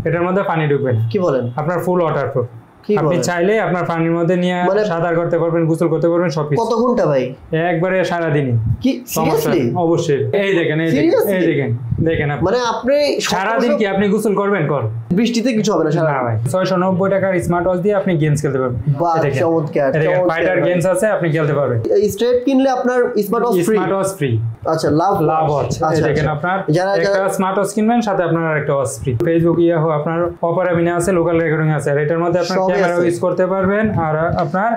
এটার মধ্যে পানি ঢুকবে না। কি বলেন? আপনার ফুল ওয়াটারপ্রুফ। আপনি চাইলে আপনার পানির মধ্যে নিয়ে সাঁতার করতে পারবেন, গোসল করতে পারবেন সবকিছু। কত ঘন্টা ভাই? একবারে সারা দিনই। কি সিরিয়াসলি? অবশ্যই। এই দেখেন, এই দেখেন মানে আপনি সারা দিন কি আপনি গোসল করবেন? বৃষ্টিতে কিছু হবে না সারা? না ভাই, 690 টাকার স্মার্ট ওয়াচ দিয়ে আপনি গেমস খেলতে পারবেন। বাহ, চমৎকার। ফাইটার গেমস আছে, আপনি খেলতে পারবেন। স্ট্রেট কিনলে আপনার স্মার্ট ওয়াচ ফ্রি। আচ্ছা, লাভ ওয়াচ। আচ্ছা, দেখেন আপনার একটা স্মার্ট ওয়াচ কিনবেন, সাথে আপনার আরেকটা ওয়াচ ফ্রি। ফেসবুক ইয়াহু আপনার অপারা মিনি আছে, লোকাল রেকর্ডিং আছে। আর এটার মধ্যে আপনার ক্যামেরা ইউজ করতে পারবেন, আর আপনার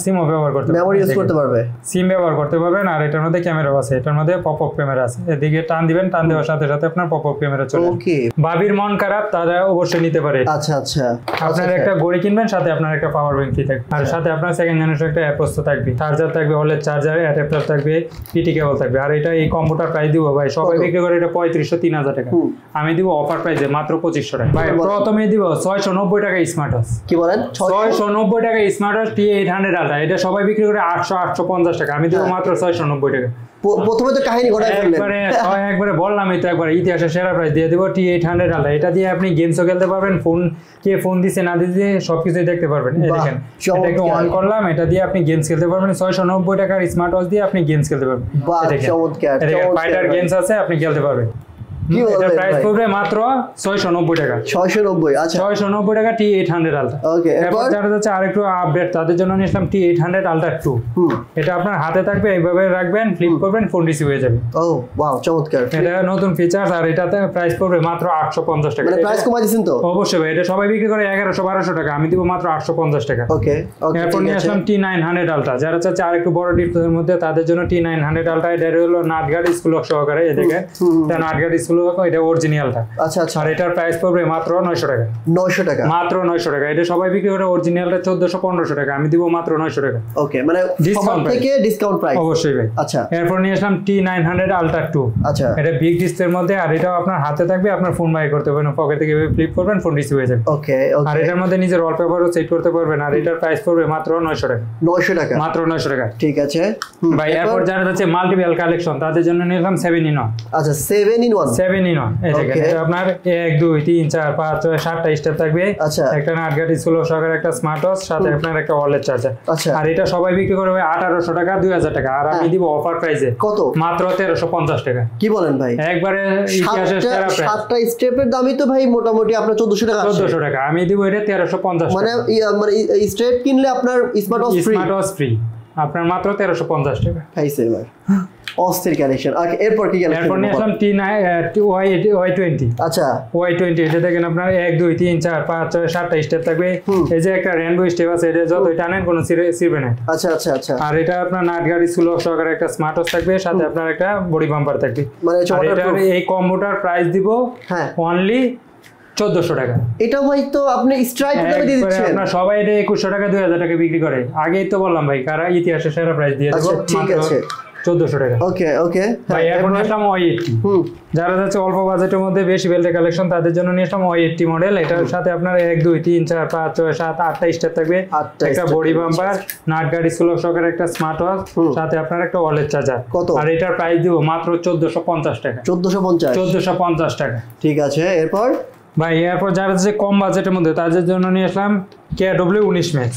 সিমও ব্যবহার করতে পারবেন, মেমরি ইউজ করতে পারবে, সিম ব্যবহার করতে পারবেন। আর এটার মধ্যে ক্যামেরাও আছে, এটার মধ্যে পপআপ ক্যামেরা আছে। এদিকে টান দিবেন, টান দেওয়ার সাথে সাথে আপনার পপআপ ক্যামেরা চলে আসবে। ওকে। ভাবির মন খারাপ, তারা অবশ্যই নিতে পারে। আচ্ছা আচ্ছা। আপনার একটা ঘড়ি কিনবেন, সাথে আপনার একটা পাওয়ার ব্যাংক ফ্রি থাকবে, আর সাথে আপনার সেকেন্ড জেনারেশন একটা অ্যাপস থাকবে, চার্জার থাকবে, ওয়ালেট চার্জার, অ্যাডাপ্টার থাকবে, পিটি কেবল থাকবে। আর এটা এই কম্পিউটার প্রাইস দিব ভাই, সবাই বিক্রি করে এটা 3500 3000 টাকা, আমি দিব অফার প্রাইসে মাত্র 2500 টাকা। ভাই প্রথমে দিব 690 টাকা স্মার্ট ওয়াচ। কি বলেন? 690 টাকা স্মার্ট ওয়াচ T800 আলট্রা, এটা সবাই বিক্রি করে 850 টাকা, আমি দিব মাত্র 690 টাকা। প্রথমে তো কাহিনী ঘটাই ফেললেন। একবারে বললামই তো, একবার ইতিহাসের সেরা প্রাইস দিয়ে দেব T800 আলট্রা। এটা দিয়ে আপনি গেমসও খেলতে পারবেন, কে ফোন দিছে না দিছে সবকিছুই দেখতে পারবেন। এই দেখেন, এটাকে অন করলাম, এটা দিয়ে আপনি গেমস খেলতে পারবেন। 690 টাকার স্মার্ট ওয়াচ দিয়ে আপনি গেমস খেলতে পারবেন। চমৎকার। ফাইটার গেমস আছে, আপনি খেলতে পারবেন। এটা প্রাইস পড়বে মাত্র 690 টাকা। 690। আচ্ছা, 690 টাকা T800 আলট্রা। ওকে। এরপর যারা যাচ্ছে আরেকটু আপডেট, তাদের জন্য নিলাম T800 আলট্রা 2। এটা আপনার হাতে থাকবে, এইভাবে রাখবেন, ফ্লিপ করবেন, ফোন রিসিভ হয়ে যাবে। ও ওয়াও, চমৎকার। এটা নতুন ফিচারস, আর এটাতে প্রাইস পড়বে মাত্র 850 টাকা। মানে প্রাইস কমাই দিয়েছেন তো? অবশ্যই ভাই, এটা সবাই বিক্রি করে 1100-1200 টাকা, আমি দিব মাত্র 850 টাকা। ওকে ওকে। এরপর নিয়ে আসলাম T900 আলট্রা। যারা চাচ্ছে আরেকটু বড় ডিসপ্লের মধ্যে, তাদের জন্য T900 আলট্রা। এটা হলো নাটগার্ড স্কুল লক সহকারে, এই দেখেন এটা নাটগার্ড স্কুল লক, এটা অরিজিনালটা। আচ্ছা আচ্ছা। আর এটার প্রাইস পড়বে মাত্র 900 টাকা। 900 টাকা, মাত্র 900 টাকা। এটা সবাই বিক্রি করে অরিজিনালটা 1400-1500 টাকা, আমি দিব মাত্র 900 টাকা। ওকে, মানে সবার থেকে ডিসকাউন্ট প্রাইস। অবশ্যই ভাই। আচ্ছা। এরপর নিয়ে আসলাম T900 আলট্রা 2। আচ্ছা। এটা বিগ ডিসপ্লের মধ্যে, আর এটাও আপনার হাতে থাকবে, আপনার ফোন বাই করতে পারবেন, পকেট থেকে ফ্লিপ করবেন, ফোন রিসিভ হয়ে যাবে। ওকে ওকে। আর এটার মধ্যে নিজের ওয়ালপেপারও সেট করতে পারবেন। আর এটার প্রাইস পড়বে মাত্র 900 টাকা। 900 টাকা, মাত্র 900 টাকা। ঠিক আছে ভাই। এরপর যারা যাচ্ছে মাল্টিপল কালেকশন, তাদের জন্য নিলাম 7 in 1। আচ্ছা, 7 in 1। 7 in 1। এই দেখেন, এটা আপনার 1 2 3 4 5 6 7টা স্টেপ থাকবে। আচ্ছা। একটা নাটগার্ড স্কুল সহকারে একটা স্মার্ট ওয়াচ, সাথে আপনার একটা ওয়ালেট চার্জার। আচ্ছা। আর এটা সবাই বিক্রি করবে 1800 টাকা, 2000 টাকা, আর আমি দিব অফার প্রাইসে কত? মাত্র 1350 টাকা। কি বলেন ভাই? একবারে ইতিহাসের সেরা প্রাইস। 7টা স্টেপের দামই তো ভাই মোটামুটি আপনার 1400 টাকা। 1400 টাকা, আমি দিব এটা 1350 টাকা। মানে স্ট্রেট কিনলে আপনার smart watch free. Smart watch free আপনার মাত্র 1350 টাকা। খাইছে এবার অস্থির কালেকশন। এরপর কি কালেকশন? এরপর নিয়ে আসলাম Y20। আচ্ছা, Y20 এটা দেখেন আপনার 1 2 3 4 5 6 7টা স্টেপ থাকবে। এই যে একটা রেনবো স্টেপ আছে, এটা যতই টানেন কোনো ছিড়বে না। আচ্ছা আচ্ছা আচ্ছা। আর এটা আপনার নাটগার্ড স্কুল সহকারে একটা স্মার্ট ওয়াচ থাকবে, সাথে আপনার একটা বডি বাম্পার থাকবে। মানে এটার এই কম্বোটার প্রাইস দিব অনলি 1400 টাকা। এটা ভাই তো আপনি স্ট্রাইক দামে দিয়ে দিচ্ছেন। আপনারা সবাই এটা 2100 টাকা 2000 টাকা বিক্রি করে। আগেই তো বললাম ভাই, কারা ইতিহাসের সেরা প্রাইস দিয়ে দেব। আচ্ছা, ঠিক আছে, 1400 টাকা। ওকে ওকে ভাই। এখন আসলাম Y80। যারা যাচ্ছে অল্প বাজেটের মধ্যে বেশি বেল্টের কালেকশন, তাদের জন্য নিয়ে আসলাম Y80 মডেল। এটার সাথে আপনার 1 2 3 4 5 6 7 8টা স্টেপ থাকবে, একটা বডি বাম্পার, নাটগার্ড স্কুল সহকারে একটা স্মার্ট ওয়াচ, সাথে আপনার একটা ওয়ালেট চার্জার। আর এটার প্রাইস দিব মাত্র 1450 টাকা। 1450 টাকা। ঠিক আছে। এরপর ভাই, এরপর যারা হচ্ছে কম বাজেটের মধ্যে, তাদের জন্য নিয়ে আসলাম KW19 Max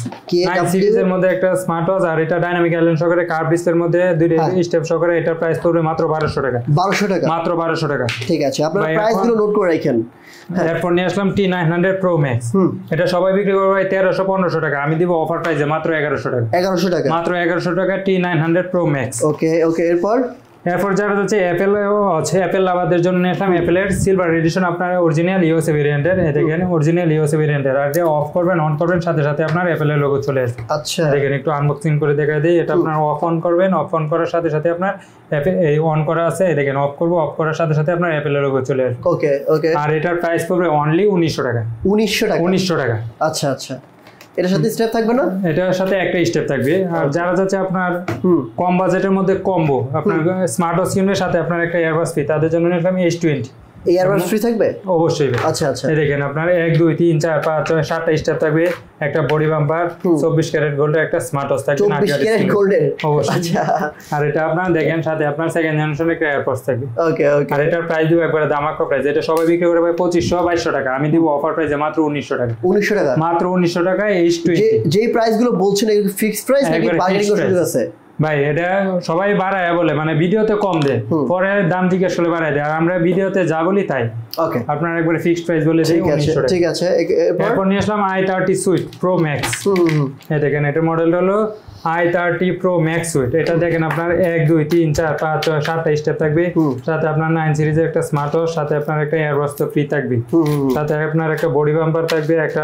9 সিরিজের মধ্যে একটা স্মার্ট ওয়াচ। আর এটা ডাইনামিক আইল্যান্ড সহকারে কার্ভ ডিসপ্লের মধ্যে, দুইটা স্টেপ সহকারে। এটা প্রাইস পড়বে মাত্র 1200 টাকা। 1200 টাকা, মাত্র 1200 টাকা। ঠিক আছে, আপনারা প্রাইসগুলো নোট করে রাখেন। এরপর নিয়ে আসলাম T900 Pro Max। এটা সবাই বিক্রি করবে 1300-1500 টাকা, আমি দিব অফার প্রাইসে মাত্র 1100 টাকা। 1100 টাকা, মাত্র 1100 টাকা T900 Pro Max। ওকে ওকে। এরপর যারা হচ্ছে অ্যাপেল লাভারদের জন্য নিয়ে আসলাম অ্যাপেলের সিলভার এডিশন, আপনার অরিজিনাল ইউএসএ ভেরিয়েন্টের। দেখেন অরিজিনাল ইউএসএ ভেরিয়েন্টের। আর যে অফ করবেন, অন করবেন, সাথে সাথে আপনার অ্যাপেলের লোগো চলে আসবে। আচ্ছা, দেখেন একটু আনবক্সিং করে দেখা দিই। এটা আপনার অফ অন করবেন, অফ অন করার সাথে সাথে আপনার এই অন করা আছে, দেখেন অফ করবো, অফ করার সাথে সাথে আপনার অ্যাপেলের লোগো চলে আসবে। ওকে ওকে। আর এটার প্রাইস পড়বে অনলি 1900 টাকা। 1900 টাকা। আচ্ছা আচ্ছা। এটার সাথে স্টেপ থাকবে না? এটার সাথে একটা স্টেপ থাকবে। আর যারা যাচ্ছে আপনার কম বাজেটের মধ্যে কম্বো, আপনার স্মার্ট ওয়াচ কিনবে, সাথে আপনার একটা ইয়ারবাস ফ্রি, তাদের জন্য নিলাম S20। ইয়ারবাডস ফ্রি থাকবে অবশ্যই। আচ্ছা আচ্ছা, এই দেখেন আপনার 1 2 3 4 5 6 7টা স্টেপ থাকবে, একটা বডি বাম্পার, 24 ক্যারেট গোল্ডের একটা স্মার্ট ওয়াচ থাকবে, 24 ক্যারেট গোল্ডের অবশ্যই। আচ্ছা, আর এটা আপনার দেখেন সাথে আপনার সেকেন্ড জেনারেশনের একটা এয়ারপডস থাকবে। ওকে ওকে। আর এটার প্রাইস দিব একবারে ধামাকা প্রাইস, এটা সবাই বিক্রি করে ভাই 2500 2200 টাকা, আমি দিব অফার প্রাইসে মাত্র 1900 টাকা। 1900 টাকা মাত্র 1900 টাকা। H20 যেই প্রাইস গুলো বলছেন এগুলো ফিক্সড প্রাইস নাকি বার্গেনিং করার সুযোগ আছে? ভাই এটা সবাই বাড়ায় বলে, মানে ভিডিওতে কম দেয়, পরে দাম জিজ্ঞেস করলে বাড়ায় দেয়, আর আমরা ভিডিওতে যা বলি তাই। ওকে, আপনার একবারে ফিক্সড প্রাইস বলে দেই 1900 টাকা। ঠিক আছে। এরপর নিয়ে আসলাম i30 সুইট প্রো ম্যাক্স। এই দেখেন এটা মডেলটা হলো i30 প্রো ম্যাক্স সুইট। এটা দেখেন আপনার 1 2 3 4 5 6 7টা স্টেপ থাকবে, সাথে আপনার 9 সিরিজের একটা স্মার্ট ওয়াচ, সাথে আপনার একটা এয়ারবাডস তো ফ্রি থাকবে, সাথে আপনার একটা বডি বাম্পার থাকবে, একটা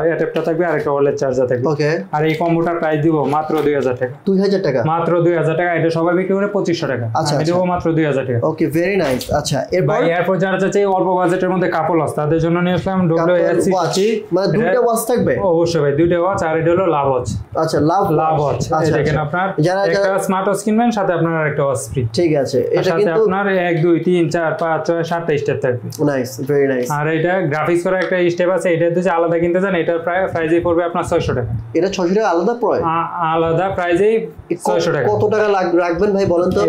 অ্যাডাপ্টার থাকবে, আর একটা ওয়ালেট চার্জার থাকবে। ওকে। আর এই কম্বোটার প্রাইস দিব মাত্র 2000 টাকা। 2000 টাকা মাত্র 2000 টাকা। এটা সবাই বিক্রি করে 2500 টাকা, আমি দেব মাত্র 2000 টাকা। ওকে, ভেরি নাইস। আচ্ছা, এরপর যারা চাচ্ছে অল্প বাজেটের মধ্যে কাপল ওয়াচ, তাদের জন্য নিয়ে আসলাম WS60। মানে দুইটা ওয়াচ থাকবে? অবশ্যই ভাই, দুইটা ওয়াচ, আর এটা হলো লাভ ওয়াচ। আচ্ছা, লাভ ওয়াচ। এই দেখেন আপনার একটা স্মার্ট ওয়াচ কিনবেন, সাথে আপনার একটা ওয়াচ ফ্রি। ঠিক আছে। এটা সাথে কিন্তু আপনার 1 2 3 4 5 6 7টা স্টেপ থাকবে। Nice, very nice. আর এটা গ্রাফিক্স করা একটা স্টেপ আছে, এটা যদি আলাদা কিনতে চান এটার প্রাইসই পড়বে আপনার 600 টাকা। এটা 600 টাকা আলাদা প্রাইস? আলাদা প্রাইসেই 600 টাকা। কত টাকা রাখবেন ভাই বলেন তো?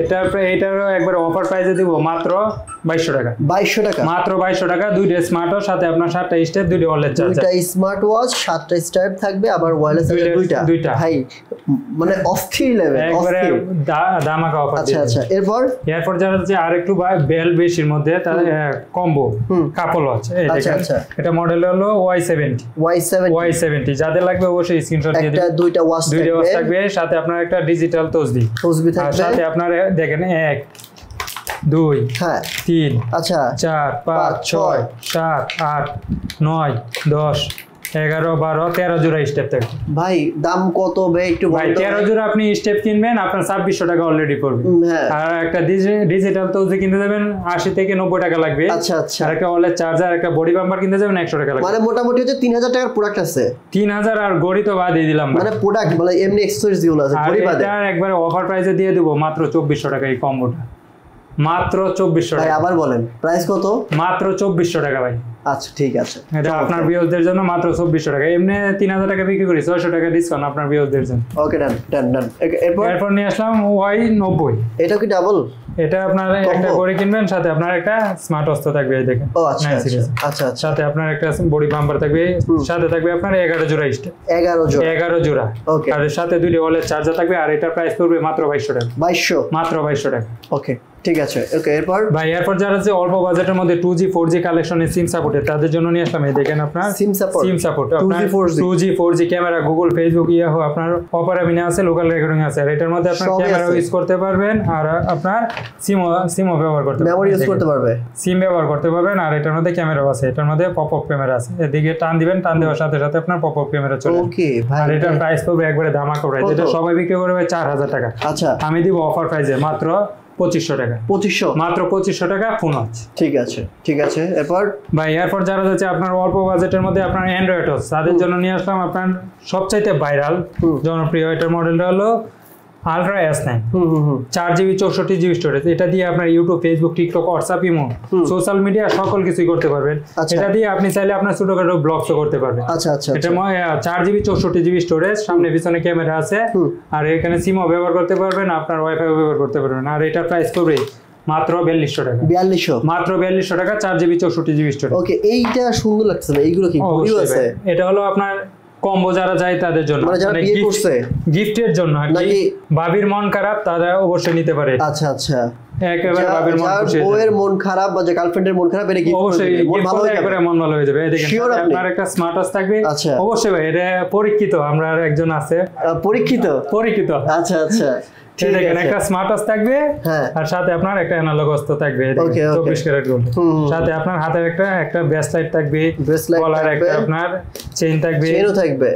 এটার একবার অফার প্রাইসে দিব মাত্র 2200 টাকা। 2200 টাকা? মাত্র 2200 টাকা। দুইটা স্মার্ট ওয়াচ, সাথে আপনার 7টা স্টেপ, দুইটা ওয়ালেট চার্জার। দুইটা স্মার্ট ওয়াচ, 7টা স্টেপ থাকবে, আবার ওয়্যারলেস দুইটা। ভাই মানে অস্থির লেভেল, একবারে ধামাকা অফার। আচ্ছা আচ্ছা। এরপর যারা হচ্ছে আরেকটু বেল বেশির মধ্যে তাদের কম্বো কাপল ওয়াচ। এটা মডেল হলো Y70। যাদের লাগবে অবশ্যই স্ক্রিনশট দিয়ে দিন। দুইটা ওয়াচ থাকবে, সাথে আপনার একটা ডিজিটাল তসবিহ থাকবে, সাথে আপনার দেখেন 1 2 3 আচ্ছা 4 5 6 7 8 9 10 11 12 13 জোড়া স্টেপ থাকবে। ভাই দাম কত ভাই একটু বলুন? ভাই 13 জোড়া আপনি স্টেপ কিনবেন, আপনার 2600 টাকা অলরেডি পড়বে। আর একটা ডিজিটাল তসবিহ কিনতে যাবেন 80 থেকে 90 টাকা লাগবে। আচ্ছা আচ্ছা। আর একটা ওয়ালেট চার্জার, একটা বডি বাম্পার কিনতে যাবেন 100 টাকা লাগবে। মানে মোটামুটি হচ্ছে 3000 টাকার প্রোডাক্ট আছে। 3000 আর গড়ি তো বাদ দিয়ে দিলাম, মানে প্রোডাক্ট মানে এমনি অ্যাকসেসরিজ গুলো আছে গড়ি বাদে। আর একবার অফার প্রাইসে দিয়ে দেব মাত্র 2400 টাকা এই কম্বোটা। মাত্র 2400 টাকা। ভাই আবার বলেন প্রাইস কত? মাত্র 2400 টাকা ভাই। আচ্ছা ঠিক আছে, এটা আপনার ভিউয়ারদের জন্য মাত্র 2400 টাকা। এমনি 3000 টাকা বিক্রি করি, 600 টাকা ডিসকাউন্ট আপনার ভিউয়ারদের জন্য। ওকে, ডান। এরপর নিয়ে আসলাম Y90। এটা কি ডাবল? এটা আপনার একটা ঘড়ি কিনবেন, সাথে আপনার একটা স্মার্ট ওয়াচ থাকবে, এই দেখেন। ও আচ্ছা আচ্ছা। সাথে আপনার একটা বডি বাম্পার থাকবে, সাথে থাকবে আপনার 11 জোড়া স্টেপ। 11 জোড়া। ওকে। আর সাথে দুইটা ওয়ালেট চার্জার থাকবে, আর এটার প্রাইস পড়বে মাত্র 2200 টাকা। 2200? মাত্র 2200 টাকা। ওকে ঠিক আছে। ওকে, এরপর যারা আছে অল্প বাজেটের মধ্যে 2G 4G কালেকশনের সিম সাপোর্টেড, তাদের জন্য নিয়ে আসলাম এই দেখেন আপনার সিম support 2G 4G camera, Google, Facebook, Yahoo, আপনার অপেরা মিনি আছে, লোকাল রেকর্ডিং আছে। আর এটার মধ্যে আপনার ক্যামেরা ইউজ করতে পারবেন, আর আপনার সিমও ব্যবহার করতে পারবেন, মেমরি ইউজ করতে পারবে, সিম ব্যবহার করতে পারবেন। আর এটার মধ্যে ক্যামেরাও আছে, এটার মধ্যে পপআপ ক্যামেরা আছে, এদিকে টান দিবেন, টান দেওয়ার সাথে সাথে আপনার পপআপ ক্যামেরা চলে আসবে। ওকে ভাই। আর এটার প্রাইস পড়বে একবারে ধামাকা প্রাইস। এটা সবাই বিক্রি করবে 4000 টাকা। আচ্ছা, আমি দিব অফার প্রাইসে মাত্র 2500 টাকা। 2500? মাত্র 2500 টাকা ফোন আছে। ঠিক আছে। এরপর যারা যাচ্ছে আপনার অল্প বাজেটের মধ্যে আপনার অ্যান্ড্রয়েড ওয়াচ, তাদের জন্য নিয়ে আসলাম আপনার সবচাইতে ভাইরাল জনপ্রিয় এটার মডেল হলো ultra S9। 4GB 64GB storage. এটা দিয়ে আপনার YouTube, Facebook, TikTok, WhatsApp, imo, social media সকল কিছুই করতে পারবেন। এটা দিয়ে আপনি চাইলে আপনার ছোটখাটো ব্লগসও করতে পারবেন। আচ্ছা। এটা 4GB 64GB স্টোরেজ, সামনে পিছনে ক্যামেরা আছে, আর এখানে সিমও ব্যবহার করতে পারবেন, আপনার ওয়াইফাই ব্যবহার করতে পারবেন। আর এটার প্রাইস পড়বে মাত্র 4200 টাকা। 4200? মাত্র 4200 টাকা, 4GB 64GB স্টোরেজ। ওকে, এইটা সুন্দর লাগছে। এইগুলো কি ভিডিও আছে? এটা হলো আপনার কম্বো যারা চায় তাদের জন্য, মানে গিফটের জন্য। ভাবির মন খারাপ, তারা অবশ্যই নিতে পারে। আচ্ছা। একেবারে ভাবির মন খুশি, বউয়ের মন খারাপ বা যে গার্লফ্রেন্ডের মন খারাপ, এটা অবশ্যই মন ভালো হয়ে যাবে। দেখেন আপনার একটা স্মার্ট ওয়াচ থাকবে। অবশ্যই ভাই, এটা পরীক্ষিত, আমরা একজন আছে পরীক্ষিত। আচ্ছা। দেখেন একটা স্মার্ট ওয়াচ থাকবে, আর সাথে আপনার একটা অ্যানালগ ওয়াচ থাকবে 24 ক্যারেট গোল্ড। সাথে আপনার হাতের একটা ব্রেসলেট থাকবে, গলার একটা আপনার চেইন থাকবে,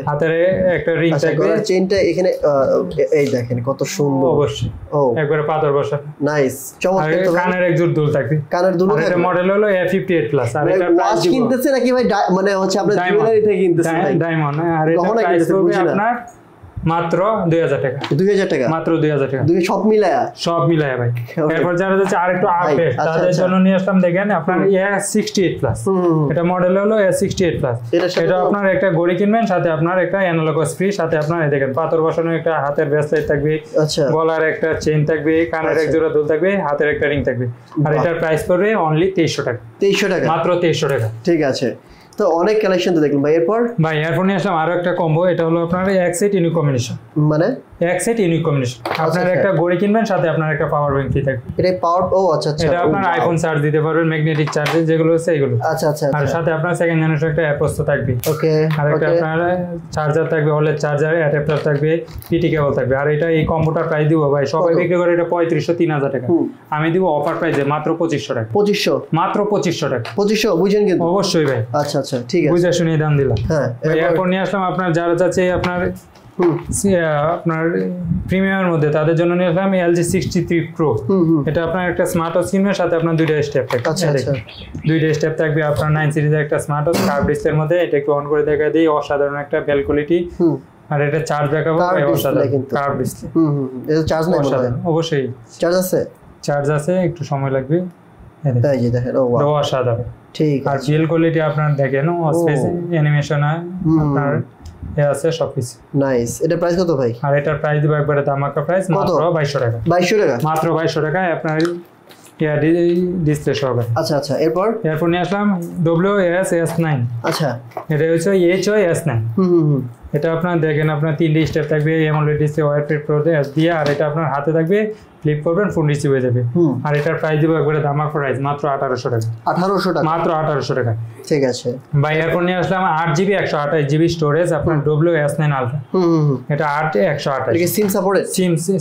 হাতের একটা রিং থাকবে। চেইনটা এখানে এই দেখেন কত সুন্দর। অবশ্যই একবারে পাথর বসা, নাইস, চমৎকার। কানের এক জোড় দুল থাকবে, কানের দুল। এটা মডেল হলো A58 প্লাস। আর এটা প্রাইস কিনতেছে নাকি ভাই? মানে হচ্ছে আপনার জুয়েলারি থেকে কিনতেছে ভাই? ডায়মন্ড। আর এটা প্রাইস হবে আপনার মাত্র 2000 টাকা। 2000 টাকা মাত্র 2000 টাকা। সব মিলায়া ভাই। এরপর যারা যাচ্ছে আরেকটু আপডেট তাদের জন্য নিয়ে আসলাম, দেখেন আপনার S68 প্লাস, এটা মডেল হলো S68 প্লাস। এটা আপনার একটা ঘড়ি কিনবেন, সাথে আপনার একটা অ্যানালগাস ফ্রি, সাথে আপনার দেখেন পাথর বসানো একটা হাতের ব্রেসলেট থাকবে, গলার একটা চেইন থাকবে, কানের এক জোড়া দুল থাকবে, হাতের একটা রিং থাকবে। আর এটার প্রাইস পড়বে অনলি 2300 টাকা। 2300 টাকা, মাত্র 2300 টাকা। ঠিক আছে, তো অনেক কালেকশন তো দেখলাম ভাই। এরপর নিয়ে আসলাম আরো একটা কম্বো, এটা হলো আপনার এক্সেট ইউনিক কম্বিনেশন। মানে এক্সেট ইউনিক কম্বিনেশন, আপনার একটা ঘড়ি কিনবেন, সাথে আপনার একটা পাওয়ার ব্যাংক ফ্রি থাকবে। এটা পাওয়ার, ও আচ্ছা আচ্ছা, এটা আপনার আইফোন চার্জ দিতে পারবেন, ম্যাগনেটিক চার্জ যেগুলো আছে এগুলো। আচ্ছা আচ্ছা, আর সাথে আপনার সেকেন্ড জেনারেশন একটা অ্যাপস থাকবে। ওকে, আর একটা আপনার চার্জার থাকবে, ওলেড চার্জার, অ্যাডাপ্টার থাকবে, পিটি কেবল থাকবে। আর এটা এই কম্বোটার প্রাইস দিব ভাই, সবাই বিক্রি করে এটা 3500-3000 টাকা, আমি দিব অফার প্রাইসে মাত্র 2500 টাকা। 2500, মাত্র 2500 টাকা। 2500 বুঝেন কিন্তু? অবশ্যই ভাই। আচ্ছা আচ্ছা, ঠিক আছে, বুঝে শুনে দাম দিলাম। হ্যাঁ, এরপর নিয়ে আসলাম আপনার যারা যাচ্ছে আপনার প্রিমিয়ামের মধ্যে, তাদের জন্য নিয়ে আসলাম LG 63 Pro। এটা আপনার একটা স্মার্ট ওয়াচ কিনবেন, সাথে আপনার দুইটা স্টেপ থাকবে। আচ্ছা আচ্ছা, দুইটা স্টেপ থাকবে আপনার 9 সিরিজের একটা স্মার্ট ওয়াচ, কার্ভ ডিসপ্লের মধ্যে। এটা একটু অন করে দেখা দিই, অসাধারণ একটা বেল কোয়ালিটি। আর এটা চার্জ ব্যাকআপ অসাধারণ, কার্ভ ডিসপ্লে। এটা চার্জ নাই মনে হয়? অবশ্যই চার্জ আছে, একটু সময় লাগবে। এই যে দেখেন, ও ওয়াও, অসাধারণ, ঠিক আছে। আর বেল কোয়ালিটি আপনার দেখেন, স্পেস অ্যানিমেশন আপনার আছে সবকিছু নাইস। এটা প্রাইস কত ভাই? আর এটার প্রাইস দিব একবারে ধামাকা প্রাইস, মাত্র 2200 টাকা। 2200 টাকা, মাত্র 2200 টাকায় আপনার ডিসপ্লে সহকারে। আচ্ছা আচ্ছা, এরপর নিয়ে আসলাম WS-S9। আচ্ছা, এটা হচ্ছে HY-S9। এটা আপনার দেখেন, আপনার 3টে স্টেপ থাকবে, AMOLED ডিসপ্লে, ওয়াইফাই প্রো দিয়ে। আর এটা আপনার হাতে থাকবে, ফ্লিপ করবেন, ফোন রিসিভ হয়ে যাবে। আর এটার প্রাইস দিব একবারে ধামাকা প্রাইস, মাত্র 1800 টাকা। 1800 টাকা, মাত্র 1800 টাকা। ঠিক আছে ভাই। এরপর নিয়ে আসলাম 8GB 128GB স্টোরেজ, আপনার WS9 Ultra। এটা 8/128। এটা সিম সাপোর্টেড?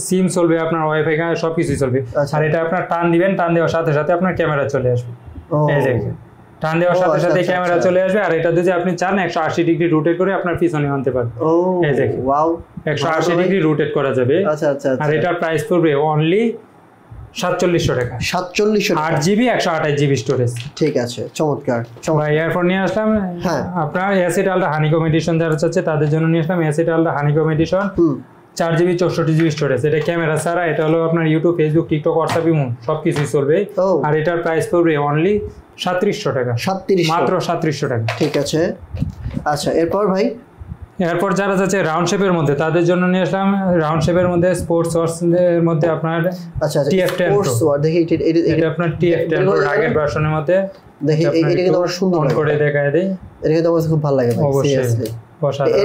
সিম চলবে, আপনার ওয়াইফাই সবকিছু চলবে। আর এটা আপনার টান দিবেন, টান দেওয়ার সাথে সাথে আপনার ক্যামেরা চলে আসবে। এই দেখেন, টান দেওয়ার সাথে সাথে ক্যামেরা চলে আসবে। আর এটা যদি আপনি চান 180 ডিগ্রি রোটেট করে আপনার পিছনে আনতে পারবেন। এই দেখেন, ওয়াও, 180 ডিগ্রি রোটেট করা যাবে। আচ্ছা আচ্ছা। আর এটার প্রাইস পড়বে অনলি 4700 টাকা। 4700, 8GB 128GB স্টোরেজ। ঠিক আছে, চমৎকার। ভাই এরপর নিয়ে আসলাম আপনার অ্যাসিড আলট্রা হানিকম এডিশন, যারা চাচ্ছে তাদের জন্য নিয়ে আসলাম acid ultra honeycomb edition. 4GB 64GB storage. এটা ক্যামেরা ছাড়া, এটা হলো আপনার YouTube, Facebook, TikTok, WhatsApp, imo সবকিছুই চলবে। আর এটার প্রাইস পড়বে অনলি 3700 টাকা। 3700, মাত্র 3700 টাকা। ঠিক আছে। আচ্ছা, এরপর ভাই এরপর যারা যাচ্ছে রাউন্ড শেপের মধ্যে, তাদের জন্য নিয়ে আসলাম রাউন্ড শেপের মধ্যে স্পোর্টস ওয়াচ এর মধ্যে আপনার TF10 Pro। দেখি এটা আপনার TF10 Pro রাগের ভার্সনের মধ্যে। দেখি এটা কিন্তু আমার সুন্দর করে দেখায় দেই। এটা কিন্তু আমার খুব ভালো লাগে ভাই, সিরিয়াসলি।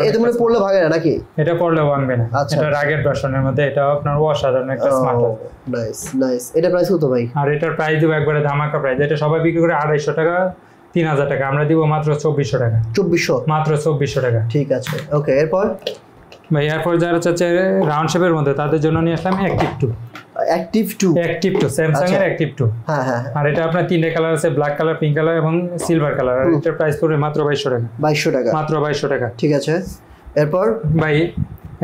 এটা মানে পড়লে ভাঙে না নাকি? এটা পড়লে ভাঙবে না। এটা রাগের ভার্সনের মধ্যে, এটা আপনার অসাধারণ একটা স্মার্ট ওয়াচ। Nice nice. এটা প্রাইস কত ভাই? আর এটার প্রাইস দিব একবারে ধামাকা প্রাইস। এটা সবাই বিক্রি করে 250 টাকা, 3000 টাকা, আমরা দিব মাত্র 2400 টাকা। 2400, মাত্র 2400 টাকা। ঠিক আছে, ওকে। এরপর ভাই এরপর যারা চাচ্ছে রাউন্ড শেপের মধ্যে, তাদের জন্য নিয়ে আসলাম অ্যাক্টিভ 2 স্যামসাং এর অ্যাক্টিভ 2। হ্যাঁ হ্যাঁ। আর এটা আপনার 3টে কালার আছে, ব্ল্যাক কালার, পিঙ্ক কালার এবং সিলভার কালার। আর এটার প্রাইস পড়বে মাত্র 2200 টাকা। 2200 টাকা, মাত্র 2200 টাকা। ঠিক আছে। এরপর ভাই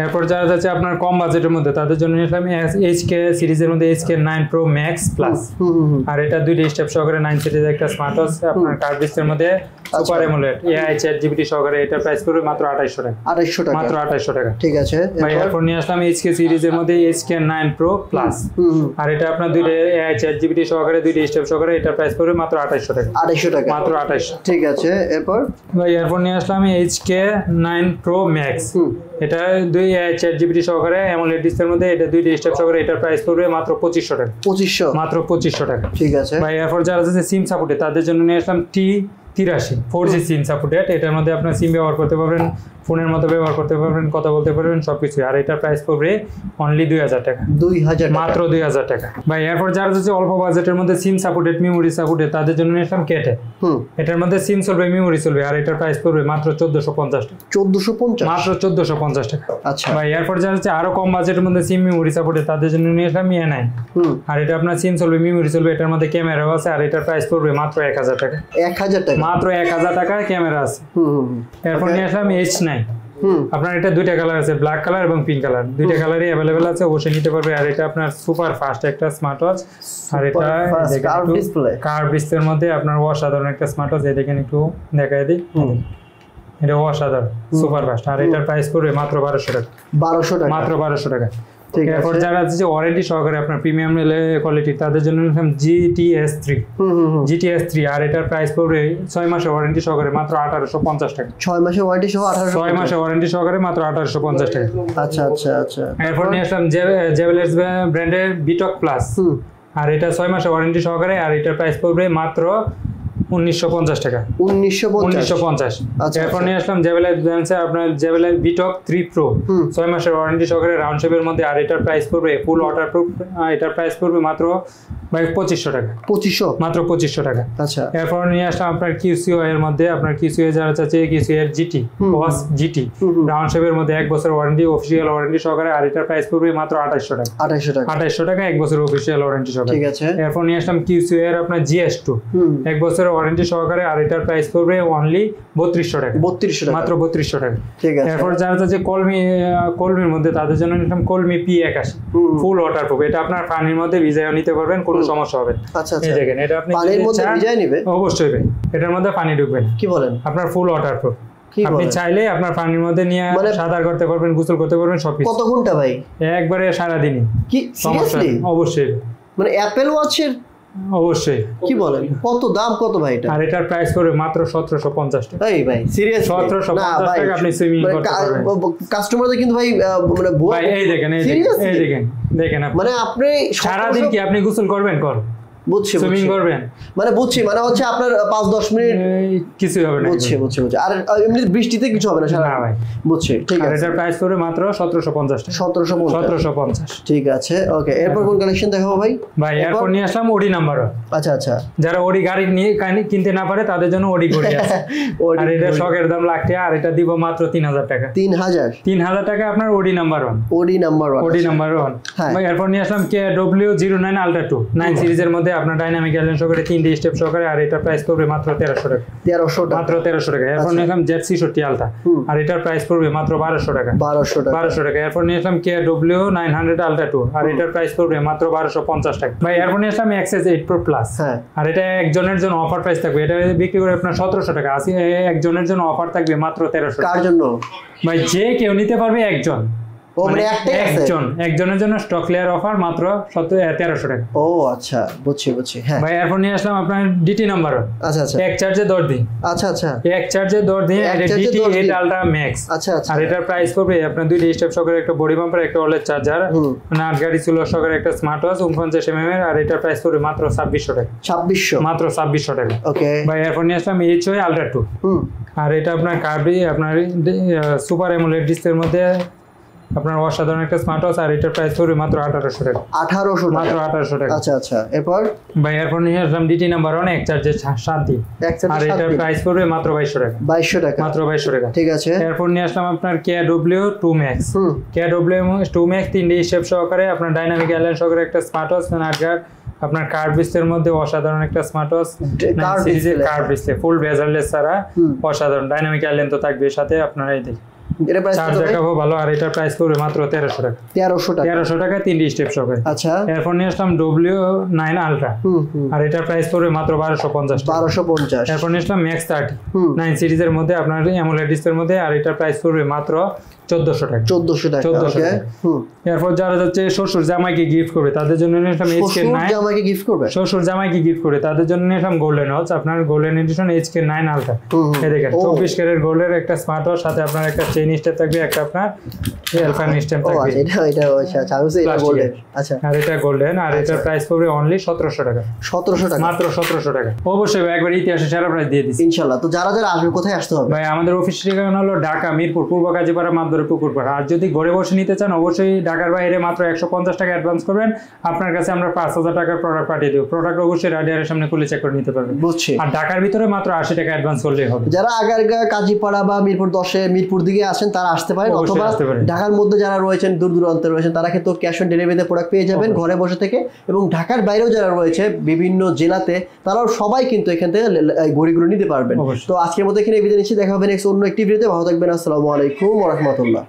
এরপর যারা যাচ্ছে আপনার কম বাজেটের মধ্যে, তাদের জন্য নিয়ে আসলাম HK সিরিজের মধ্যে HK9 Pro Max Plus। আর এটা 2টি স্টেপ সহকারে 9 সিরিজের একটা স্মার্ট ওয়াচ, আপনার কার্ভ ডিসপ্লের মধ্যে, সুপার AMOLED, AI ChatGPT সহকারে। এটার প্রাইস পড়বে মাত্র 2800 টাকা। 2800 টাকা, মাত্র 2800 টাকা। ঠিক আছে। ভাই এরপর নিয়ে আসলাম HK সিরিজের মধ্যে HK9 Pro Plus। আর এটা আপনার 2টি AI ChatGPT সহকারে, 2টি স্টেপ সহকারে। এটার প্রাইস পড়বে মাত্র 2800 টাকা। 2800 টাকা, মাত্র 2800। ঠিক আছে। এরপর ভাই এরপর নিয়ে আসলাম HK9 Pro Max। এটা 2 AI ChatGPT সহকারে, AMOLED ডিসপ্লের মধ্যে, এটা 2টি স্টেপ সহকারে। এটার প্রাইস পড়বে মাত্র 2500 টাকা। 2500, মাত্র 2500 টাকা। ঠিক আছে। ভাই এরপর যারা আছে সিম সাপোর্টে, তাদের জন্য নিয়ে আসলাম T83 4G সিম সাপোর্টেড। এটার মধ্যে আপনার সিম ব্যবহার করতে পারবেন, ফোনের মতো ব্যবহার করতে পারবেন, কথা বলতে পারবেন, সবকিছু। আর এটার প্রাইস পড়বে অনলি 2000 টাকা। 2000, মাত্র 2000 টাকা। ভাই এরপর যারা হচ্ছে অল্প বাজেটের মধ্যে সিম সাপোর্টেড, মেমোরি সাপোর্টেড, তাদের জন্য নিয়ে আসলাম কেটে। এটার মধ্যে সিম চলবে, মেমোরি চলবে। আর এটার প্রাইস পড়বে মাত্র 1450 টাকা। 1450, মাত্র 1450 টাকা। আচ্ছা ভাই এরপর যারা হচ্ছে আরো কম বাজেটের মধ্যে সিম মেমোরি সাপোর্টেড, তাদের জন্য নিয়ে আসলাম Mi9। আর এটা আপনার সিম চলবে, মেমোরি চলবে, এটার মধ্যে ক্যামেরাও আছে। আর এটার প্রাইস পড়বে মাত্র 1000 টাকা। 1000 টাকা, মাত্র 1000 টাকায় ক্যামেরা আছে। এরপর নিয়ে আসলাম H9। আপনার এটা 2টা কালার আছে, ব্ল্যাক কালার এবং পিঙ্ক কালার। 2টা কালারই अवेलेबल আছে, অবশ্যই নিতে পারবে। আর এটা আপনার সুপার ফাস্ট একটা স্মার্ট ওয়াচ। আর এটা কার্ভ ডিসপ্লে, কার্ভ ডিসপ্লের মধ্যে আপনার অসাধারণ একটা স্মার্ট ওয়াচ। এই দেখেন, একটু দেখায় দিই। এটা অসাধারণ সুপার ফাস্ট। আর এটার প্রাইস পড়বে মাত্র 1200 টাকা। 1200 টাকা, মাত্র 1200 টাকা। ঠিক আছে। এরপর যারা আছে যে ওয়ারেন্টি সহকারে আপনার প্রিমিয়াম কোয়ালিটি তাদের জন্য GTS 3, GTS 3 আর এটার প্রাইস পড়বে 6 মাসের ওয়ারেন্টি সহকারে মাত্র 1850 টাকা। 6 মাসের ওয়ারেন্টি সহ 1800, 6 মাসের ওয়ারেন্টি সহকারে মাত্র 1850 টাকা। আচ্ছা আচ্ছা আচ্ছা। এরপর নিয়ে আসলাম জেবেলেস ব্র্যান্ডের বিটক প্লাস, আর এটা 6 মাসের ওয়ারেন্টি সহকারে, আর এটার প্রাইস পড়বে মাত্র 1950 টাকা। 1950। এরপর নিয়ে আসলাম জেবেলেস ব্র্যান্ডের আপনার জেবেলেস বিটক 3 প্রো, 6 মাসের ওয়ারেন্টি সহকারে রাউন্ড শেপের মধ্যে, আর এটার প্রাইস পড়বে ফুল ওয়াটারপ্রুফ, এটার প্রাইস পড়বে মাত্র 2500 টাকা। 2500, মাত্র 2500 টাকা। আচ্ছা। এরপর নিয়ে আসলাম আপনার QCO এর মধ্যে, আপনার QCO যারা চাচ্ছে QCO এর GT বস GT রাউন্ড শেপের মধ্যে 1 বছর ওয়ারেন্টি, অফিশিয়াল ওয়ারেন্টি সহকারে, আর এটার প্রাইস পড়বে মাত্র 2800 টাকা। 2800 টাকা 1 বছর অফিশিয়াল ওয়ারেন্টি সহকারে। ঠিক আছে। এরপর নিয়ে আসলাম QCO এর আপনার GS2 1 বছর ওয়ারেন্টি সহকারে, আর এটার প্রাইস পড়বে অনলি 3200 টাকা। 3200 টাকা, মাত্র 3200 টাকা। ঠিক আছে। এরপর যারা চাচ্ছে কলমির মধ্যে তাদের জন্য নিলাম কলমি P81 ফুল ওয়াটারপ্রুফ। এটা আপনার পানির মধ্যে ভিজাইও নিতে পারবেন, কোনো সমস্যা হবে না। আচ্ছা আচ্ছা। এই দেখেন এটা আপনি পানির মধ্যে ভিজাই নেবে? অবশ্যই ভাই, এটার মধ্যে পানি ঢুকবে না। কি বলেন? আপনার ফুল ওয়াটারপ্রুফ, আপনি চাইলে আপনার পানির মধ্যে নিয়ে সাঁতার করতে পারবেন, গোসল করতে পারবেন, সবকিছু। কত ঘন্টা ভাই? একবারে সারা দিনই। কি সিরিয়াসলি? অবশ্যই। মানে অ্যাপল ওয়াচের? অবশ্যই। কি বলেন? কত দাম কত ভাই এটা? আর এটার প্রাইস পড়বে মাত্র 1750 টাকা। এই ভাই সিরিয়াসলি 1750 টাকা আপনি সুইমিং করতে পারবেন। কাস্টমারদের কিন্তু ভাই মানে ভাই এই দেখেন দেখেন মানে আপনি সারা দিন কি আপনি গোসল করবেন? বুঝছি, সুইমিং করবেন মানে বুঝছি, মানে হচ্ছে আপনার 5-10 মিনিট কিছু হবে না। বুঝছি। আর এমনি বৃষ্টিতে কিছু হবে না সারা? না ভাই, বুঝছি। ঠিক আছে। এটার প্রাইস পড়বে মাত্র 1750 টাকা। 1750। ঠিক আছে, ওকে। এরপর কোন কালেকশন দেখাবো ভাই? ভাই এরপর নিয়ে আসলাম ওডি নাম্বার। আচ্ছা আচ্ছা। যারা ওডি গাড়ি নিয়ে কিনতে না পারে তাদের জন্য ওডি ঘড়ি আছে। আর এটা শখের দাম লাখ টাকা, আর এটা দিব মাত্র 3000 টাকা। 3000 টাকা আপনার ওডি নাম্বার 1। ওডি নাম্বার 1। ভাই এরপর নিয়ে আসলাম KW09 Ultra 2 9 সিরিজের মধ্যে আপনার ডাইনামিক অ্যালার্ম সহকারে 3D স্টেপ সহকারে, আর এটার প্রাইস পড়বে মাত্র 1300 টাকা। মাত্র 1300 টাকা। এরপর নিলাম Z66 আলটা, আর এটার প্রাইস পড়বে মাত্র 1200 টাকা। 1200 টাকা। এরপর নিয়ে আসলাম KW900 Ultra 2, আর এটার প্রাইস পড়বে মাত্র 1250 টাকা। ভাই এরপর নিয়ে আসলাম XS 8 Pro Plus, আর এটা একজনের জন্য অফার প্রাইস থাকবে, এটা বিক্রি করে আপনার 1700 টাকা। একজনের জন্য অফার থাকবে মাত্র 1300 টাকা। কার জন্য ভাই? যে কেউ নিতে পারবে একজন। একজনের জন্য স্টক ক্লিয়ার অফার মাত্র 1300 টাকা। ও আচ্ছা, বুঝছি। হ্যাঁ ভাই এরপর নিয়ে আসলাম আপনার DT নাম্বার। আচ্ছা আচ্ছা। এক চার্জে 10 দিন। আচ্ছা আচ্ছা। এক চার্জে 10 দিন এটা DT 8 Ultra Max। আচ্ছা আচ্ছা। আর এটার প্রাইস পড়বে আপনার 2টা স্টেপ সহকারে, একটা বডি বাম্পার, একটা ওলেড চার্জার, মানে 8 গাড়ি ছিল সহকারে, একটা স্মার্ট ওয়াচ 49 mm এর, আর এটার প্রাইস পড়বে মাত্র 2600 টাকা। 2600, মাত্র 2600 টাকা। ওকে ভাই এরপর নিয়ে আসলাম HOA Ultra 2, আর এটা আপনার কার্বি আপনার সুপার অ্যামোলেড ডিসপ্লের মধ্যে আপনার অসাধারণ একটা স্মার্ট ওয়াচ, আর এটার প্রাইস পড়বে মাত্র 1800 টাকা। 1800, মাত্র 1800 টাকা। আচ্ছা আচ্ছা। এরপর ভাই এরপর নিয়ে আসলাম DT নাম্বার 1 এক চার্জে 7 দিন, আর এটার প্রাইস পড়বে মাত্র 2200 টাকা। 2200 টাকা, মাত্র 2200 টাকা। ঠিক আছে। এরপর নিয়ে আসলাম আপনার KW2 Max। KW2 Max 3D step সহকারে, আপনার ডাইনামিক অ্যালার্ম সহকারে একটা স্মার্ট ওয়াচ, আপনার কার্ভ ডিসপ্লের মধ্যে অসাধারণ একটা smart watch, curve display full bezel-less ছাড়া অসাধারণ, ডাইনামিক অ্যালার্ম তো থাকবে সাথে। আপনারা এই দেখুন এটা প্রাইস চার্জ দেখাবো ভালো, আর এটার প্রাইস পড়বে মাত্র 1300 টাকা। 1300 টাকা 3D স্টেপ সহকারে। আচ্ছা। এরপর নিয়ে আসলাম W9 Ultra, আর এটার প্রাইস পড়বে মাত্র 1250 টাকা। 1250। এরপর নিয়ে আসলাম Max 30 9 সিরিজের মধ্যে আপনার অ্যামোলেড ডিসপ্লের মধ্যে, আর এটার প্রাইস পড়বে মাত্র 1400 টাকা। 1400 টাকা। এরপর যারা যাচ্ছে শ্বশুর জামাইকে গিফট করবে তাদের জন্য নিলাম HK9। জামাইকে গিফট করবে? শ্বশুর জামাইকে গিফট করবে তাদের জন্য নিলাম গোল্ডেন ওয়াচ, আপনার গোল্ডেন এডিশন HK9 Ultra। এই দেখেন 24 ক্যারেট গোল্ডের একটা স্মার্ট ওয়াচ, সাথে আপনার একটা চেইন স্টেপ থাকবে, একটা আপনার এলফান স্টেপ থাকবে। এটা আচ্ছা আমি এটা গোল্ডেন। আচ্ছা। আর এটা গোল্ডেন, আর এটার প্রাইস পড়বে অনলি 1700 টাকা। 1700 টাকা, মাত্র 1700 টাকা। অবশ্যই একবার ইতিহাসে সেরা প্রাইস দিয়ে দিচ্ছি ইনশাআল্লাহ। তো যারা যারা আসবে কোথায় আসতে হবে ভাই? আমাদের অফিস ঠিকানা হলো ঢাকা মিরপুর পূর্ব কাজীপাড়া পুকুরপাড়া। আর যদি ঘরে বসে নিতে চান অবশ্যই ঢাকার বাইরে মাত্র 150 টাকা অ্যাডভান্স করবেন, আপনার কাছে আমরা 5000 টাকার প্রোডাক্ট পাঠিয়ে দেব। প্রোডাক্ট অবশ্যই রাডিয়ারের সামনে খুলে চেক করে নিতে পারবেন। বুঝছি। আর ঢাকার ভিতরে মাত্র 80 টাকা অ্যাডভান্স করলেই হবে। যারা আগারগা কাজীপাড়া বা মিরপুর 10-এ মিরপুর দিকে আসেন তারা আসতে পারেন, অথবা ঢাকার মধ্যে যারা রয়েছেন দূর দূরান্তে রয়েছেন তারা কিন্তু ক্যাশ অন ডেলিভারিতে প্রোডাক্ট পেয়ে যাবেন ঘরে বসে থেকে। এবং ঢাকার বাইরেও যারা রয়েছে বিভিন্ন জেলাতে তারাও সবাই কিন্তু এখান থেকে ঘড়িগুলো নিতে পারবেন। তো আজকের মতো এখানে বিদায় নিচ্ছি, দেখা হবে নেক্সট অন্য একটি ভিডিওতে। ভালো থাকবেন। আসসালামু আলাইকুম ওয়া রাহমাতুল্লাহ।